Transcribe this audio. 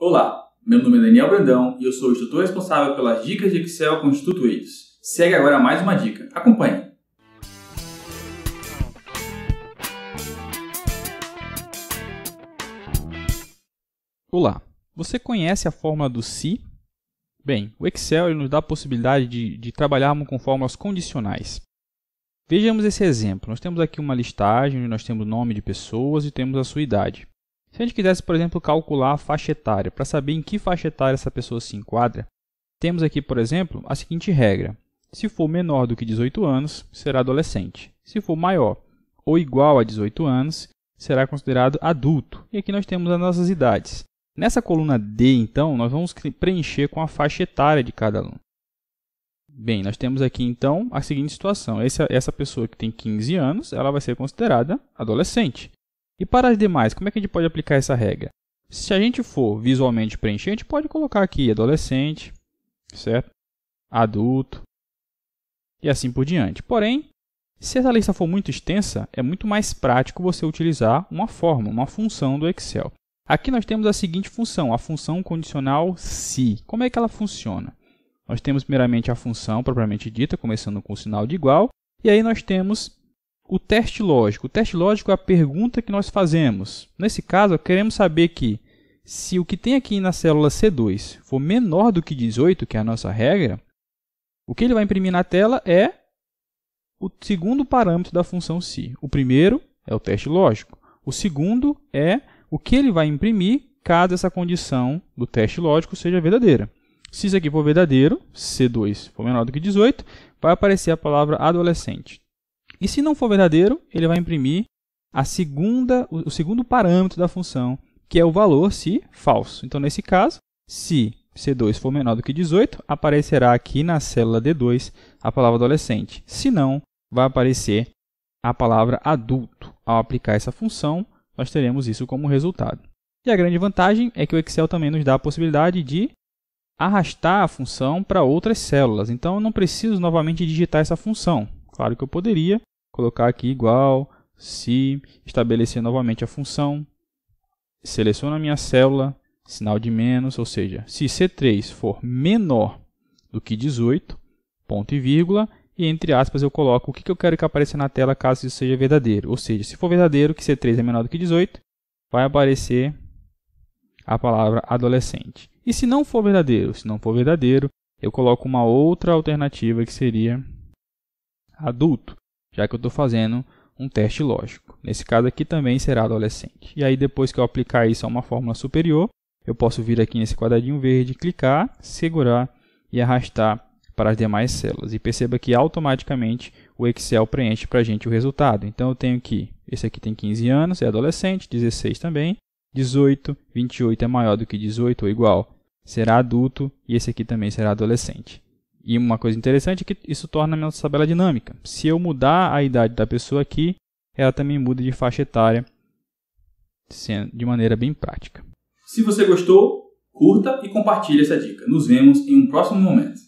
Olá, meu nome é Daniel Brandão e eu sou o instrutor responsável pelas dicas de Excel com o Instituto Eidos. Segue agora mais uma dica. Acompanhe! Olá, você conhece a fórmula do se? Bem, o Excel nos dá a possibilidade de trabalharmos com fórmulas condicionais. Vejamos esse exemplo. Nós temos aqui uma listagem onde nós temos o nome de pessoas e temos a sua idade. Se a gente quisesse, por exemplo, calcular a faixa etária, para saber em que faixa etária essa pessoa se enquadra, temos aqui, por exemplo, a seguinte regra. Se for menor do que 18 anos, será adolescente. Se for maior ou igual a 18 anos, será considerado adulto. E aqui nós temos as nossas idades. Nessa coluna D, então, nós vamos preencher com a faixa etária de cada aluno. Bem, nós temos aqui, então, a seguinte situação. Essa pessoa que tem 15 anos, ela vai ser considerada adolescente. E para as demais, como é que a gente pode aplicar essa regra? Se a gente for visualmente preencher, a gente pode colocar aqui adolescente, certo? Adulto e assim por diante. Porém, se essa lista for muito extensa, é muito mais prático você utilizar uma fórmula, uma função do Excel. Aqui nós temos a seguinte função, a função condicional se. Como é que ela funciona? Nós temos primeiramente a função propriamente dita, começando com o sinal de igual, e aí nós temos o teste lógico. O teste lógico é a pergunta que nós fazemos. Nesse caso, queremos saber que se o que tem aqui na célula C2 for menor do que 18, que é a nossa regra, o que ele vai imprimir na tela é o segundo parâmetro da função se. O primeiro é o teste lógico. O segundo é o que ele vai imprimir caso essa condição do teste lógico seja verdadeira. Se isso aqui for verdadeiro, C2 for menor do que 18, vai aparecer a palavra adolescente. E se não for verdadeiro, ele vai imprimir o segundo parâmetro da função, que é o valor se falso. Então, nesse caso, se C2 for menor do que 18, aparecerá aqui na célula D2 a palavra adolescente. Se não, vai aparecer a palavra adulto. Ao aplicar essa função, nós teremos isso como resultado. E a grande vantagem é que o Excel também nos dá a possibilidade de arrastar a função para outras células. Então, eu não preciso novamente digitar essa função. Claro que eu poderia colocar aqui igual, se, estabelecer novamente a função, seleciono a minha célula, sinal de menos, ou seja, se C3 for menor do que 18, ponto e vírgula, e entre aspas eu coloco o que eu quero que apareça na tela caso isso seja verdadeiro. Ou seja, se for verdadeiro que C3 é menor do que 18, vai aparecer a palavra adolescente. E se não for verdadeiro, eu coloco uma outra alternativa que seria adulto, já que eu estou fazendo um teste lógico. Nesse caso aqui também será adolescente. E aí depois que eu aplicar isso a uma fórmula superior, eu posso vir aqui nesse quadradinho verde, clicar, segurar e arrastar para as demais células. E perceba que automaticamente o Excel preenche para a gente o resultado. Então eu tenho que, esse aqui tem 15 anos, é adolescente, 16 também, 18, 28 é maior do que 18 ou igual, será adulto e esse aqui também será adolescente. E uma coisa interessante é que isso torna a nossa tabela dinâmica. Se eu mudar a idade da pessoa aqui, ela também muda de faixa etária de maneira bem prática. Se você gostou, curta e compartilhe essa dica. Nos vemos em um próximo momento.